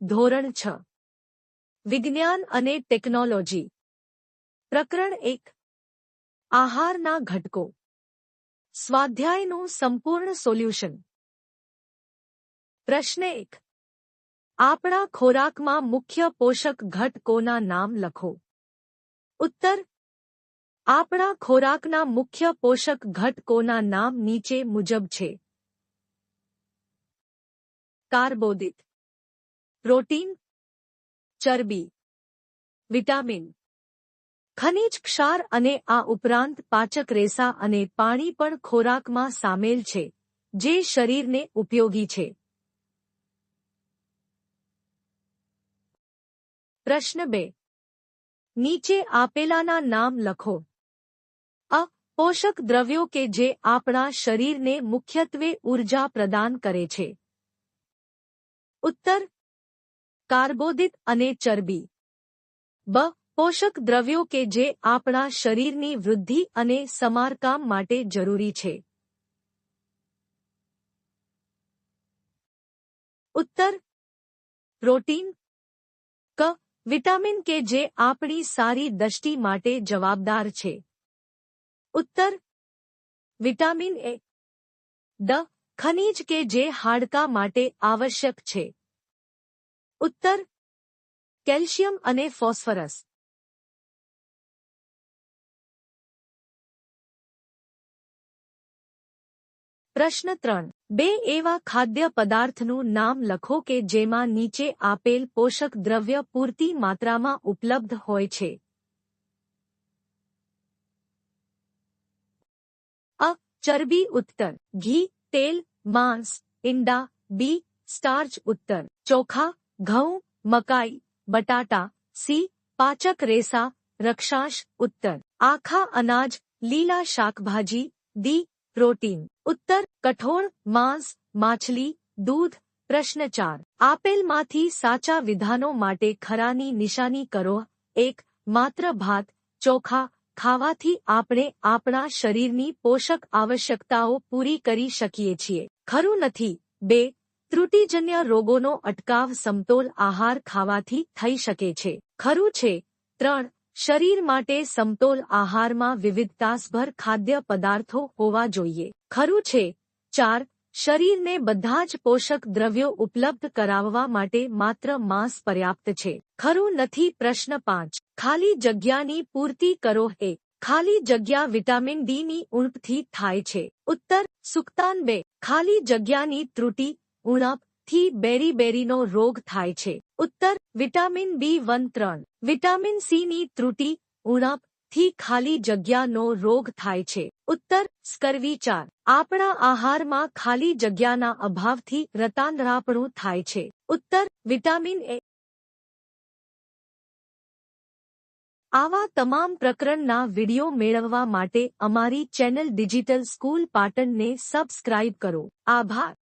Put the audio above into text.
ધોરણ 6 વિજ્ઞાન અને ટેકનોલોજી પ્રકરણ 1 આહારના ઘટકો સ્વાધ્યાયનું સંપૂર્ણ સોલ્યુશન પ્રશ્ન 1 આપણા ખોરાકમાં મુખ્ય પોષક ઘટકોના નામ લખો ઉત્તર આપણા ખોરાકના મુખ્ય પોષક ઘટકોના નામ નીચે મુજબ છે કાર્બોદિત પ્રોટીન ચરબી વિટામિન ખનિજ ક્ષાર અને આ ઉપરાંત પાચક રેસા અને પાણી પણ ખોરાકમાં સામેલ છે જે શરીરને ઉપયોગી છે પ્રશ્ન 2 નીચે આપેલાના નામ લખો અ પોષક દ્રવ્યો કે જે આપણા શરીરને મુખ્યત્વે ઊર્જા પ્રદાન કરે છે ઉત્તર કાર્બોદિત અને ચરબી બ પોષક દ્રવ્યો કે જે આપણા શરીરની વૃદ્ધિ અને સમારકામ માટે જરૂરી છે ઉત્તર પ્રોટીન ક વિટામિન કે જે આપણી સારી દૃષ્ટિ માટે જવાબદાર છે ઉત્તર વિટામિન એ ડ ખનિજ કે જે હાડકાં માટે આવશ્યક છે ઉત્તર કેલ્શિયમ અને ફોસ્ફરસ પ્રશ્ન 3 બે એવા ખાદ્ય પદાર્થનું નામ લખો કે જેમાં નીચે આપેલ પોષક દ્રવ્ય પૂરતી માત્રામાં ઉપલબ્ધ હોય છે અ ચરબી ઉત્તર ઘી તેલ માંસ ઈંડા બી સ્ટાર્ચ ઉત્તર ચોખા ઘઉં મકાઈ બટાટા સી પાચક રેસા રક્ષાંશ ઉત્તર આખા અનાજ લીલા શાકભાજી ડી પ્રોટીન ઉત્તર કઠોળ માંસ માછલી દૂધ પ્રશ્ન 4 આપેલમાંથી સાચા વિધાનો માટે ખરાની નિશાની કરો 1 માત્ર ભાત ચોખા ખાવાથી આપણે આપણા શરીરની પોષક આવશ્યકતાઓ પૂરી કરી શકીએ છીએ ખરું નથી 2 ત્રુટિજન્ય રોગોનો અટકાવ સમતોલ આહાર ખાવાથી થઈ શકે છે ખરું છે 3 શરીર માટે સમતોલ આહારમાં વિવિધતાસભર ખાદ્ય પદાર્થો હોવા જોઈએ ખરું છે 4 શરીરને બધા જ પોષક દ્રવ્યો ઉપલબ્ધ કરાવવા માટે માત્ર માંસ પર્યાપ્ત છે ખરું નથી પ્રશ્ન 5 ખાલી જગ્યાની પૂર્તિ કરો ખાલી જગ્યા વિટામિન ડી ની ઉણપથી થાય છે ઉત્તર સુક્તાન 2 ખાલી જગ્યાની ત્રુટિ ઉણપ થી બેરીબેરીનો રોગ થાય છે ઉત્તર વિટામિન B1 3 વિટામિન સી ની ત્રુટિ ઉણપ થી ખાલી જગ્યાનો રોગ થાય છે ઉત્તર સ્કર્વી 4 આપણા આહારમાં ખાલી જગ્યાના અભાવથી રતાંધળાપણું થાય છે ઉત્તર વિટામિન એ આવા તમામ પ્રકરણના વિડિયો મેળવવા માટે અમારી ચેનલ ડિજિટલ સ્કૂલ પાટણને સબસ્ક્રાઇબ કરો આભાર